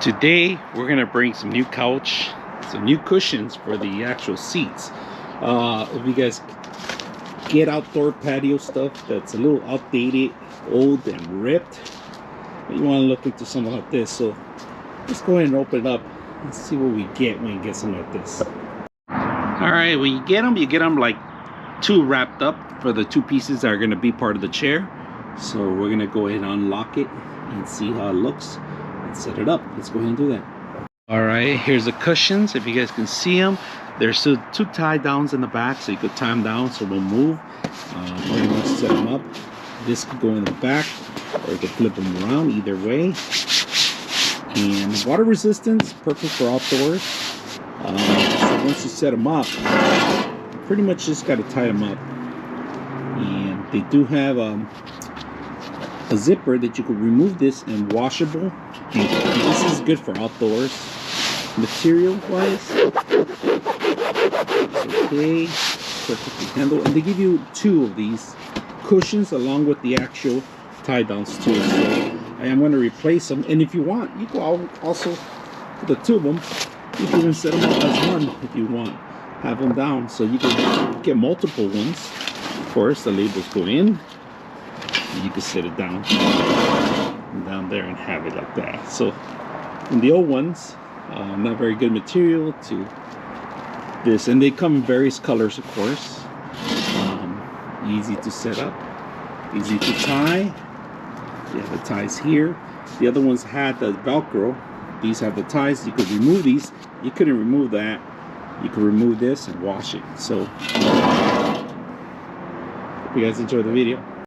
Today we're gonna bring some new cushions for the actual seats. If you guys get outdoor patio stuff that's a little outdated, old and ripped, you want to look into something like this. So let's go ahead and open it up and see what we get when you get something like this. All right, when you get them like two wrapped up for the two pieces that are going to be part of the chair. So we're going to go ahead and unlock it and see how it looks and set it up. Let's go ahead and do that. All right, here's the cushions. If you guys can see them, there's still two tie downs in the back, so you could tie them down so they'll move. Pretty much set them up. This could go in the back, or you could flip them around either way. And water resistance, perfect for outdoors. So once you set them up, you pretty much just got to tie them up. And they do have a zipper that you could remove this and washable. And this is good for outdoors. Material wise, it's okay, perfectly handled. And they give you two of these cushions along with the actual tie downs too. So I am going to replace them. And if you want, you can also put the two of them. You can even set them up as one if you want. Have them down so you can get multiple ones. Of course, the labels go in. And you can set it down there and have it like that. So in the old ones, not very good material to this, and they come in various colors, of course. Easy to set up, easy to tie. You have the ties here. The other ones had the Velcro. These have the ties. You could remove these. You couldn't remove that. You could remove this and wash it. So hope you guys enjoy the video.